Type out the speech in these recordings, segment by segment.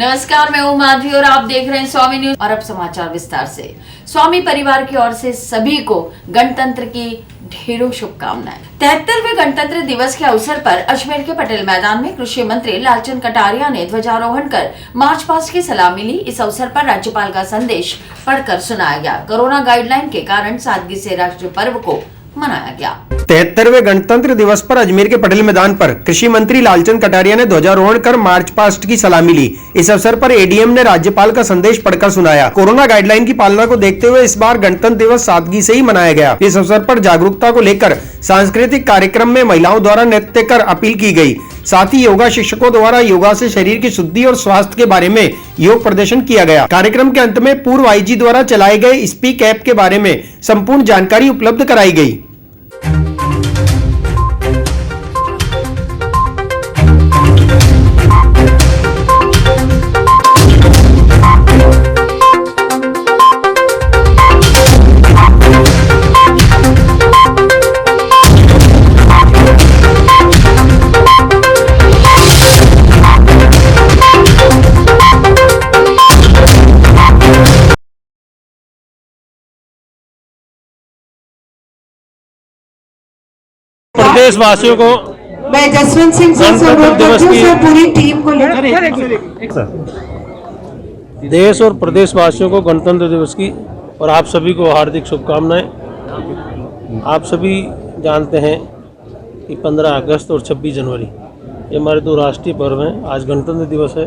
नमस्कार, मैं हूं माधवी और आप देख रहे हैं स्वामी न्यूज। और अब समाचार विस्तार से। स्वामी परिवार की ओर से सभी को गणतंत्र की ढेरों शुभकामनाएं। 73वें गणतंत्र दिवस के अवसर पर अजमेर के पटेल मैदान में कृषि मंत्री लालचंद कटारिया ने ध्वजारोहण कर मार्च पास्ट की सलामी ली। इस अवसर पर राज्यपाल का संदेश पढ़कर सुनाया गया। कोरोना गाइडलाइन के कारण सादगी से राष्ट्रीय पर्व को मनाया गया। 73वें गणतंत्र दिवस पर अजमेर के पटेल मैदान पर कृषि मंत्री लालचंद कटारिया ने ध्वजारोहण कर मार्च पास्ट की सलामी ली। इस अवसर पर एडीएम ने राज्यपाल का संदेश पढ़कर सुनाया। कोरोना गाइडलाइन की पालना को देखते हुए इस बार गणतंत्र दिवस सादगी से ही मनाया गया। इस अवसर पर जागरूकता को लेकर सांस्कृतिक कार्यक्रम में महिलाओं द्वारा नृत्य कर अपील की गई। साथ ही योगा शिक्षकों द्वारा योगा से शरीर की शुद्धि और स्वास्थ्य के बारे में योग प्रदर्शन किया गया। कार्यक्रम के अंत में पूर्व आईजी द्वारा चलाए गए स्पीक ऐप के बारे में संपूर्ण जानकारी उपलब्ध कराई गई। प्रदेशवासियों को मैं जसवंत सिंह से अनुरोध करती हूँ सर, पूरी टीम को लेकर देश और प्रदेशवासियों को गणतंत्र दिवस की और आप सभी को हार्दिक शुभकामनाएं। आप सभी जानते हैं कि 15 अगस्त और 26 जनवरी ये हमारे दो राष्ट्रीय पर्व हैं। आज गणतंत्र दिवस है,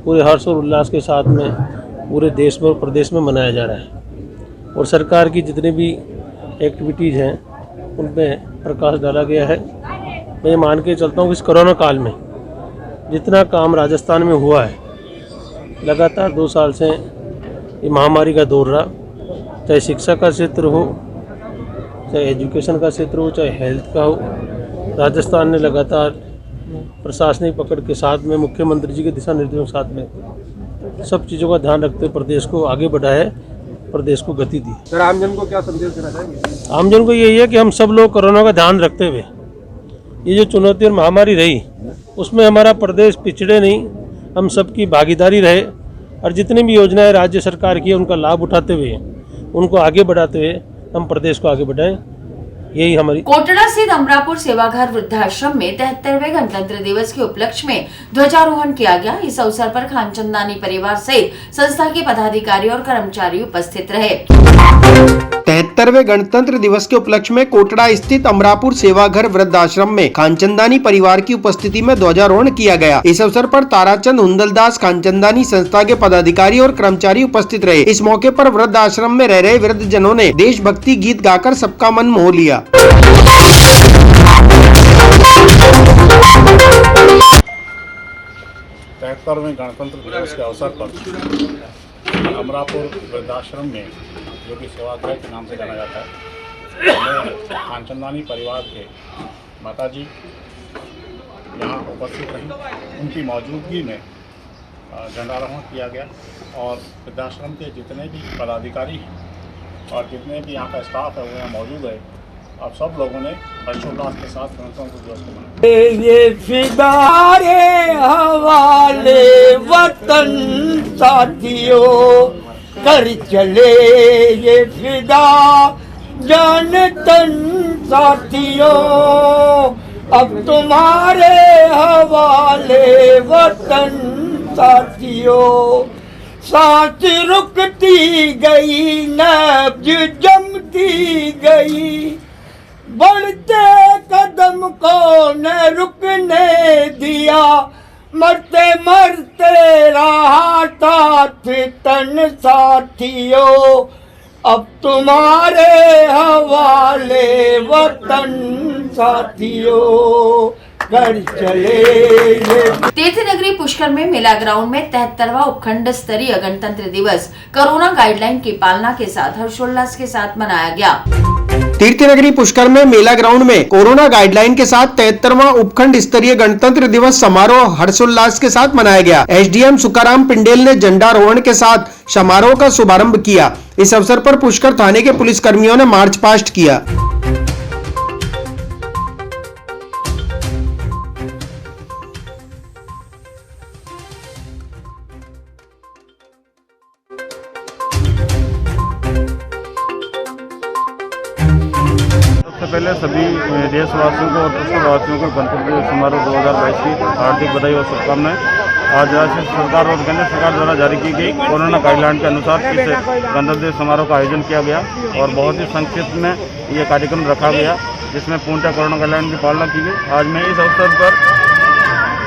पूरे हर्ष और उल्लास के साथ में पूरे देश में और प्रदेश में मनाया जा रहा है और सरकार की जितनी भी एक्टिविटीज़ हैं उन पर प्रकाश डाला गया है। मैं मान के चलता हूँ कि इस कोरोना काल में जितना काम राजस्थान में हुआ है, लगातार 2 साल से ये महामारी का दौर रहा, चाहे शिक्षा का क्षेत्र हो, चाहे एजुकेशन का क्षेत्र हो, चाहे हेल्थ का हो, राजस्थान ने लगातार प्रशासनिक पकड़ के साथ में मुख्यमंत्री जी के दिशा निर्देशों के साथ में सब चीज़ों का ध्यान रखते हुए प्रदेश को आगे बढ़ाया है, प्रदेश को गति दी। सर, आमजन को क्या संदेश देना चाहेंगे? आमजन को यही है कि हम सब लोग कोरोना का ध्यान रखते हुए ये जो चुनौती और महामारी रही उसमें हमारा प्रदेश पिछड़े नहीं, हम सबकी भागीदारी रहे और जितनी भी योजनाएं राज्य सरकार की है उनका लाभ उठाते हुए उनको आगे बढ़ाते हुए हम प्रदेश को आगे बढ़ाएं, यही हमारी। कोटड़ा स्थित अमरापुर सेवाघर वृद्धाश्रम में 73वें गणतंत्र दिवस के उपलक्ष्य में ध्वजारोहण किया गया। इस अवसर पर खानचंदानी परिवार सहित संस्था के पदाधिकारी और कर्मचारी उपस्थित रहे। 73वें गणतंत्र दिवस के उपलक्ष्य में कोटड़ा स्थित अमरापुर सेवाघर वृद्धाश्रम में खानचंदानी परिवार की उपस्थिति में ध्वजारोहण किया गया। इस अवसर पर ताराचंद हुंदलदास खानचंदानी संस्था के पदाधिकारी और कर्मचारी उपस्थित रहे। इस मौके पर वृद्धाश्रम में रह रहे वृद्ध जनों ने देशभक्ति गीत गाकर सबका मन मोह लिया। 73वें गणतंत्र दिवस के अवसर पर अमरापुर वृद्धाश्रम में, जो कि सेवागृह के नाम से जाना जाता है, खानचंदानी परिवार के माताजी यहाँ उपस्थित रहीं। उनकी मौजूदगी में झंडारोहण किया गया और वृद्धाश्रम के जितने भी पदाधिकारी हैं और जितने भी यहाँ का स्टाफ है वो यहाँ मौजूद है। आप सब लोगों ने हर्षोल्लास के साथ गणतंत्र दिवस को मनाया। ये फिदारे हवाले वतन साथियों कर चले, ये फिदा जान तन साथियों अब तुम्हारे हवाले वतन साथियों। सांस रुकती गई, नब्ज जमती गई, बढ़ते कदम को न रुकने दिया, मरते मरते रहा साथ तन साथियों अब तुम्हारे हवाले वतन साथियों कर चले। तीर्थ नगरी पुष्कर में मेला ग्राउंड में 73वां उपखंड स्तरीय गणतंत्र दिवस कोरोना गाइडलाइन की पालना के साथ हर्षोल्लास के साथ मनाया गया। तीर्थ नगरी पुष्कर में मेला ग्राउंड में कोरोना गाइडलाइन के साथ 73वां उपखंड स्तरीय गणतंत्र दिवस समारोह हर्षोल्लास के साथ मनाया गया। एसडीएम सुकाराम पिंडेल ने झंडारोहण के साथ समारोह का शुभारंभ किया। इस अवसर पर पुष्कर थाने के पुलिस कर्मियों ने मार्च पास्ट किया। सबसे पहले सभी देशवासियों को और पुष्करवासियों को गणतंत्र दिवस समारोह 2022 की हार्दिक बधाई और शुभकामनाएं। आज राज्य सरकार और केंद्र सरकार द्वारा जारी की गई कोरोना गाइडलाइन के अनुसार इस गणतंत्र दिवस समारोह का आयोजन किया गया और बहुत ही संक्षिप्त में ये कार्यक्रम रखा गया, जिसमें पूर्णतः कोरोना गाइडलाइन की पालना की गई। आज मैं इस अवसर पर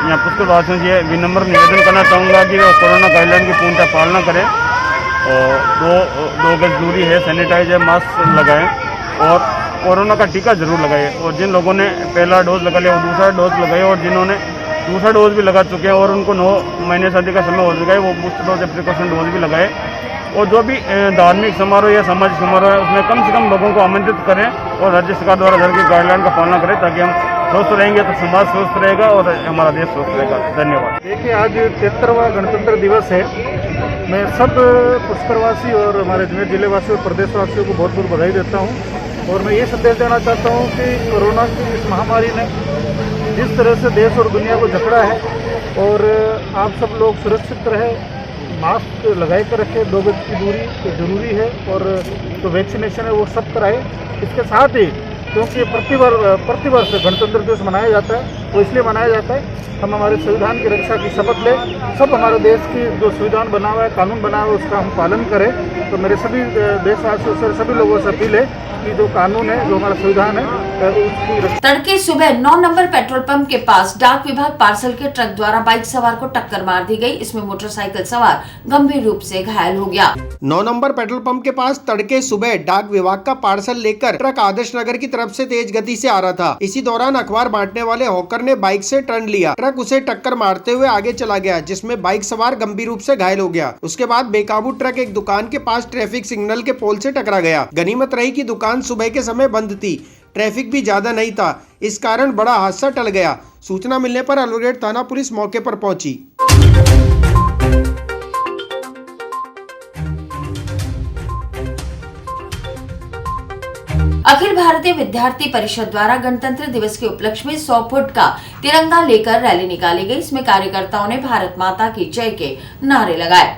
यहाँ पुष्करवासियों से विनम्र निवेदन करना चाहूँगा कि वो कोरोना गाइडलाइन की पूर्णतः पालना करें और दो गज दूरी है, सैनिटाइजर, मास्क लगाएं और कोरोना का टीका जरूर लगाएं। और जिन लोगों ने पहला डोज लगा लिया वो दूसरा डोज लगाए और जिन्होंने दूसरा डोज भी लगा चुके हैं और उनको 9 महीने से अधिक का समय हो चुका है वो बूस्टर डोज या प्रिकॉशन डोज भी लगाए। और जो भी धार्मिक समारोह या सामाजिक समारोह है उसमें कम से कम लोगों को आमंत्रित करें और राज्य सरकार द्वारा जारी की गाइडलाइन का पालना करें, ताकि हम स्वस्थ रहेंगे तो समाज स्वस्थ रहेगा और हमारा देश स्वस्थ रहेगा। धन्यवाद। देखिए, आज 73वां गणतंत्र दिवस है। मैं सब पुष्करवासी और हमारे अजमेर जिलेवासी और प्रदेशवासियों को बहुत बहुत बधाई देता हूँ और मैं ये संदेश देना चाहता हूँ कि कोरोना की इस महामारी ने जिस तरह से देश और दुनिया को जकड़ा है और आप सब लोग सुरक्षित रहे, मास्क लगाए कर रखें, 2 गज की दूरी जरूरी है और जो वैक्सीनेशन है वो सब कराए। इसके साथ ही क्योंकि प्रतिवर्ष गणतंत्र दिवस मनाया जाता है, वो इसलिए मनाया जाता है हम हमारे संविधान की रक्षा की शपथ लें, सब हमारे देश की जो संविधान बना हुआ है, कानून बना हुआ है उसका हम पालन करें। तो मेरे सभी देशवासियों से, सभी लोगों से अपील है कि जो कानून है, जो हमारा संविधान है उसकी रक्षा। तड़के सुबह 9 नंबर पेट्रोल पंप के पास डाक विभाग पार्सल के ट्रक द्वारा बाइक सवार को टक्कर मार दी गई। इसमें मोटरसाइकिल सवार गंभीर रूप से घायल हो गया। 9 नंबर पेट्रोल पंप के पास तड़के सुबह डाक विभाग का पार्सल लेकर ट्रक आदर्श नगर की तरफ से तेज गति से आ रहा था। इसी दौरान अखबार बांटने वाले हॉकर ने बाइक से टर्न लिया, ट्रक उसे टक्कर मारते हुए आगे चला गया, जिसमें बाइक सवार गंभीर रूप से घायल हो गया। उसके बाद बेकाबू ट्रक एक दुकान के पास ट्रैफिक सिग्नल के पोल से टकरा गया। गनीमत रही कि दुकान सुबह के समय बंद थी, ट्रैफिक भी ज्यादा नहीं था, इस कारण बड़ा हादसा टल गया। सूचना मिलने पर अलवरगेट थाना पुलिस मौके पर पहुंची। अखिल भारतीय विद्यार्थी परिषद द्वारा गणतंत्र दिवस के उपलक्ष्य में 100 फुट का तिरंगा लेकर रैली निकाली गई। इसमें कार्यकर्ताओं ने भारत माता की जय के नारे लगाए।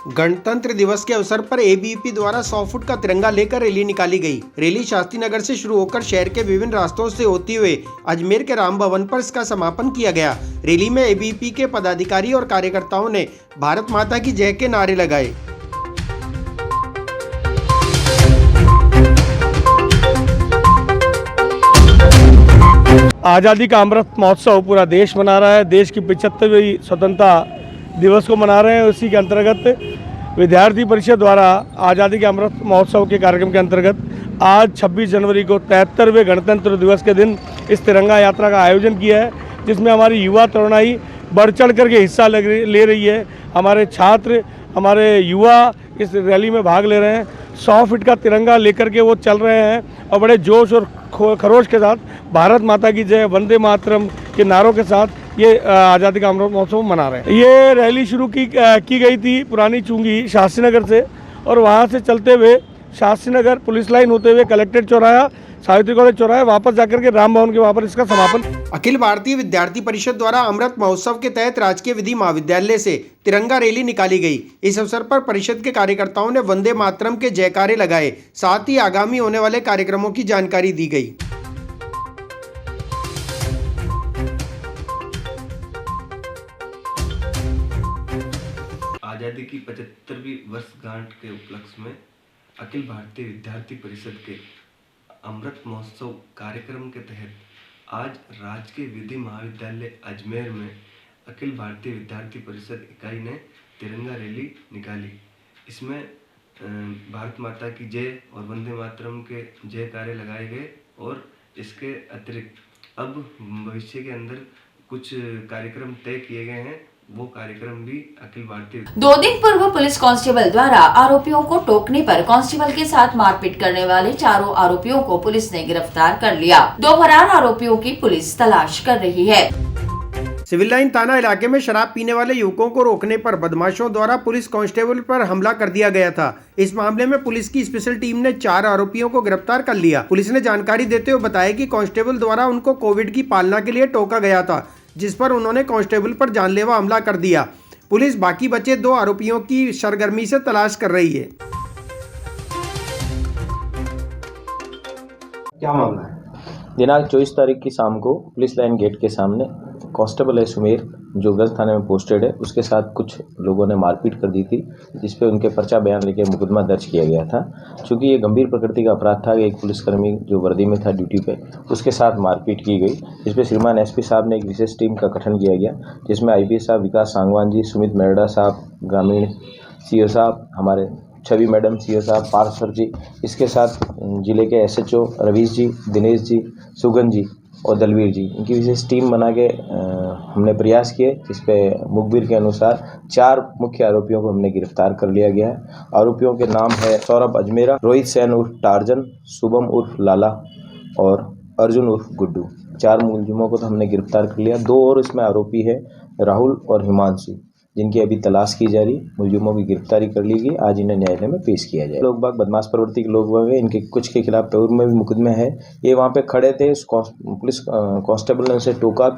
गणतंत्र दिवस के अवसर पर एबीवीपी द्वारा 100 फुट का तिरंगा लेकर रैली निकाली गई। रैली शास्त्री नगर से शुरू होकर शहर के विभिन्न रास्तों से होते हुए अजमेर के राम भवन पर इसका समापन किया गया। रैली में एबीवीपी के पदाधिकारी और कार्यकर्ताओं ने भारत माता की जय के नारे लगाए। आज़ादी का अमृत महोत्सव पूरा देश मना रहा है। देश की 75वीं स्वतंत्रता दिवस को मना रहे हैं। उसी के अंतर्गत विद्यार्थी परिषद द्वारा आज़ादी के अमृत महोत्सव के कार्यक्रम के अंतर्गत आज 26 जनवरी को 73वें गणतंत्र दिवस के दिन इस तिरंगा यात्रा का आयोजन किया है, जिसमें हमारी युवा तरुणाई बढ़ चढ़ करके हिस्सा ले रही है। हमारे छात्र, हमारे युवा इस रैली में भाग ले रहे हैं। 100 फीट का तिरंगा लेकर के वो चल रहे हैं और बड़े जोश और खरोश के साथ भारत माता की जय, वंदे मातरम के नारों के साथ ये आज़ादी का अमृत महोत्सव मना रहे हैं। ये रैली शुरू की गई थी पुरानी चुंगी शास्त्री नगर से और वहाँ से चलते हुए शास्त्री नगर पुलिस लाइन होते हुए कलेक्ट्रेट चौराहा, सावित्री कॉलेज चौराहे, वापस जाकर के राम भवन के वहाँ पर इसका समापन। अखिल भारतीय विद्यार्थी परिषद द्वारा अमृत महोत्सव के तहत राजकीय विधि महाविद्यालय से तिरंगा रैली निकाली गई। इस अवसर पर परिषद के कार्यकर्ताओं ने वंदे मातरम के जयकारे लगाए, साथ ही आगामी होने वाले कार्यक्रमों की जानकारी दी गई। आज़ादी की 75वीं वर्षगांठ के उपलक्ष्य में अखिल भारतीय विद्यार्थी परिषद के अमृत महोत्सव कार्यक्रम के तहत आज राजकीय विधि महाविद्यालय अजमेर में अखिल भारतीय विद्यार्थी परिषद इकाई ने तिरंगा रैली निकाली। इसमें भारत माता की जय और वंदे मातरम के जयकारे लगाए गए और इसके अतिरिक्त अब भविष्य के अंदर कुछ कार्यक्रम तय किए गए हैं। वो कार्यक्रम भी अखिल भारतीय। 2 दिन पूर्व पुलिस कांस्टेबल द्वारा आरोपियों को टोकने पर कांस्टेबल के साथ मारपीट करने वाले 4 आरोपियों को पुलिस ने गिरफ्तार कर लिया। 2 फरार आरोपियों की पुलिस तलाश कर रही है। सिविल लाइन थाना इलाके में शराब पीने वाले युवकों को रोकने पर बदमाशों द्वारा पुलिस कांस्टेबल पर हमला कर दिया गया था। इस मामले में पुलिस की स्पेशल टीम ने 4 आरोपियों को गिरफ्तार कर लिया। पुलिस ने जानकारी देते हुए बताया कि कांस्टेबल द्वारा उनको कोविड की पालना के लिए टोका गया था, जिस पर उन्होंने कांस्टेबल पर जानलेवा हमला कर दिया। पुलिस बाकी बचे 2 आरोपियों की सरगर्मी से तलाश कर रही है। क्या मामला है? दिनांक 24 तारीख की शाम को पुलिस लाइन गेट के सामने कांस्टेबल है सुमेर, जो गलत थाने में पोस्टेड है, उसके साथ कुछ लोगों ने मारपीट कर दी थी, जिसपे उनके पर्चा बयान लेके मुकदमा दर्ज किया गया था। चूँकि ये गंभीर प्रकृति का अपराध था, एक पुलिसकर्मी जो वर्दी में था ड्यूटी पे, उसके साथ मारपीट की गई, जिसपे श्रीमान एसपी साहब ने एक विशेष टीम का गठन किया गया, जिसमें आईपीएस साहब विकास सांगवान जी, सुमित मेरडा साहब ग्रामीण, सीओ साहब हमारे छवि मैडम, सीओ साहब पार्थ सर जी, इसके साथ जिले के एसएचओ रवीश जी, दिनेश जी, सुगन जी और दलवीर जी, इनकी विशेष टीम बना के हमने प्रयास किए, जिसपे मुखबिर के अनुसार 4 मुख्य आरोपियों को हमने गिरफ्तार कर लिया गया है। आरोपियों के नाम है सौरभ अजमेरा, रोहित सैन उर्फ टार्जन, शुभम उर्फ लाला और अर्जुन उर्फ गुड्डू। 4 मुलजिमों को तो हमने गिरफ्तार कर लिया। 2 और इसमें आरोपी है राहुल और हिमांशु, जिनकी अभी तलाश की जा रही। मुलजिमों की गिरफ्तारी कर ली गई, आज इन्हें न्यायालय में पेश किया जाए। लोग बाग बदमाश प्रवृत्ति के लोग बाग हैं, इनके कुछ के खिलाफ पूर्व में भी मुकदमे है। ये वहाँ पे खड़े थे, पुलिस कांस्टेबल ने उनसे टोका,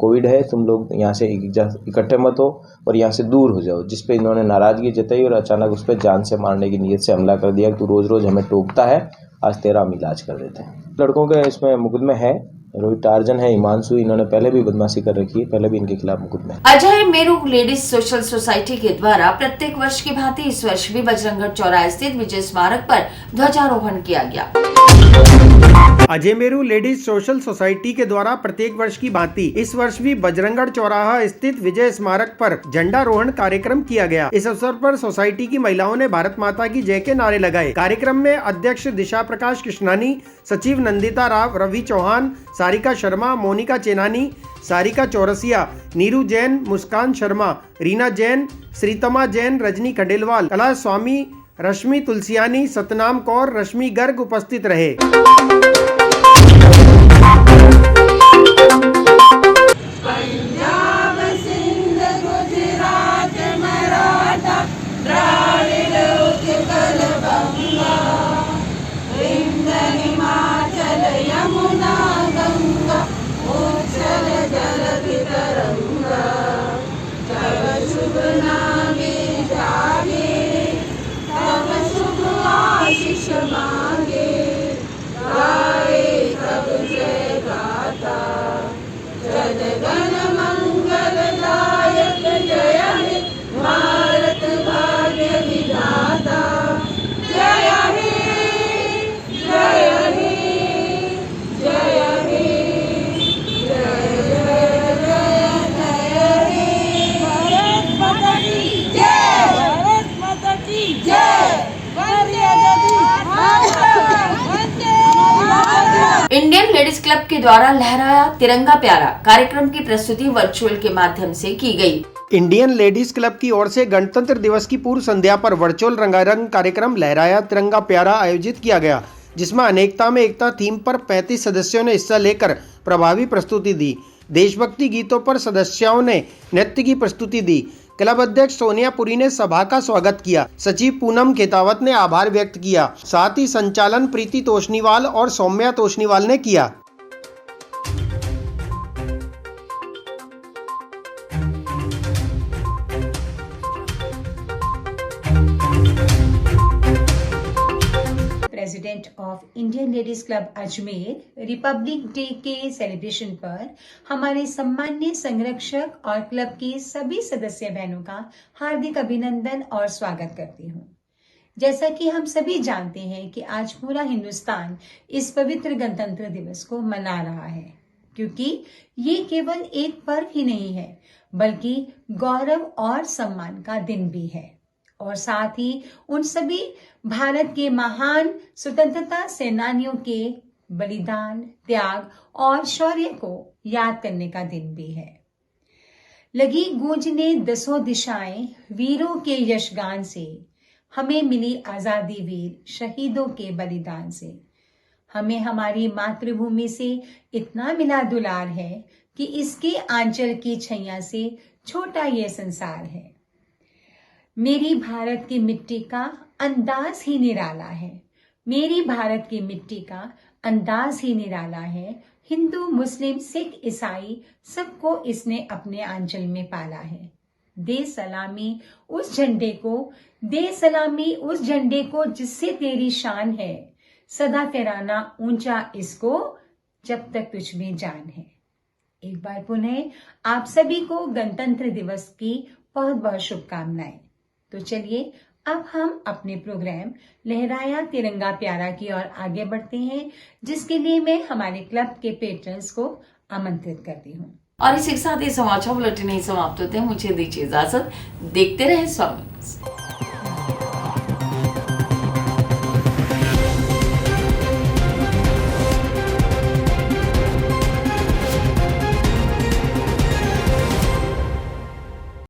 कोविड है, तुम लोग यहाँ से इकट्ठे मत हो और यहाँ से दूर हो जाओ, जिसपे इन्होंने नाराजगी जताई और अचानक उस पर जान से मारने की नीयत से हमला कर दिया। तू रोज रोज हमें टोकता है, आज तेरा हम इलाज कर देते हैं। लड़कों के इसमें मुकदमे है, रोहित टार्जन है, हिमांशु, इन्होंने पहले भी बदमाशी कर रखी है, पहले भी इनके खिलाफ मुकदमे है। Ajay Meru ladies social society के द्वारा प्रत्येक वर्ष की भांति इस वर्ष भी बजरंगगढ़ चौराहे स्थित विजय स्मारक पर ध्वजारोहण किया गया। Ajay Meru ladies social society के द्वारा प्रत्येक वर्ष की भांति इस वर्ष भी बजरंगगढ़ चौराहा स्थित विजय स्मारक पर झंडारोहण कार्यक्रम किया गया। इस अवसर पर सोसाइटी की महिलाओं ने भारत माता की जय के नारे लगाए। कार्यक्रम में अध्यक्ष दिशा प्रकाश कृष्णानी, सचिव नंदिता राव, रवि चौहान, सारिका शर्मा, मोनिका चेनानी, सारिका चौरसिया, नीरू जैन, मुस्कान शर्मा, रीना जैन, श्रीतमा जैन, रजनी खंडेलवाल, कला स्वामी, रश्मि तुलसियानी, सतनाम कौर, रश्मि गर्ग उपस्थित रहे। इंडियन लेडीज क्लब के द्वारा लहराया तिरंगा प्यारा कार्यक्रम की प्रस्तुति वर्चुअल के माध्यम से की गई। इंडियन लेडीज क्लब की ओर से गणतंत्र दिवस की पूर्व संध्या पर वर्चुअल रंगारंग कार्यक्रम लहराया तिरंगा प्यारा आयोजित किया गया, जिसमें अनेकता में एकता थीम पर 35 सदस्यों ने हिस्सा लेकर प्रभावी प्रस्तुति दी। देशभक्ति गीतों पर सदस्यों ने नृत्य की प्रस्तुति दी। क्लब अध्यक्ष सोनिया पुरी ने सभा का स्वागत किया। सचिव पूनम खेतावत ने आभार व्यक्त किया। साथ ही संचालन प्रीति तोषनीवाल और सौम्या तोषनीवाल ने किया। President of Indian ladies club Ajmer Republic day के सेलिब्रेशन पर हमारे सम्माननीय संरक्षक और क्लब की सभी सदस्य बहनों का हार्दिक अभिनंदन और स्वागत करती हूँ। जैसा कि हम सभी जानते हैं कि आज पूरा हिंदुस्तान इस पवित्र गणतंत्र दिवस को मना रहा है, क्योंकि ये केवल एक पर्व ही नहीं है बल्कि गौरव और सम्मान का दिन भी है, और साथ ही उन सभी भारत के महान स्वतंत्रता सेनानियों के बलिदान, त्याग और शौर्य को याद करने का दिन भी है। लगी गूंजने दसों दिशाएं वीरों के यशगान से, हमें मिली आजादी वीर शहीदों के बलिदान से। हमें हमारी मातृभूमि से इतना मिला दुलार है कि इसके आंचल की छैया से छोटा ये संसार है। मेरी भारत की मिट्टी का अंदाज ही निराला है। मेरी भारत की मिट्टी का अंदाज ही निराला है। हिंदू, मुस्लिम, सिख, ईसाई सबको इसने अपने आंचल में पाला है। दे सलामी उस झंडे को, दे सलामी उस झंडे को जिससे तेरी शान है। सदा फहराना ऊंचा इसको जब तक तुझ में जान है। एक बार पुनः आप सभी को गणतंत्र दिवस की बहुत बहुत शुभकामनाएं। तो चलिए अब हम अपने प्रोग्राम लहराया तिरंगा प्यारा की ओर आगे बढ़ते हैं, जिसके लिए मैं हमारे क्लब के पेट्रन्स को आमंत्रित करती हूँ। और इसी के साथ ये समाचार बुलेटिन नहीं समाप्त होते हैं। मुझे दीजिए इजाजत। देखते रहे स्वामी।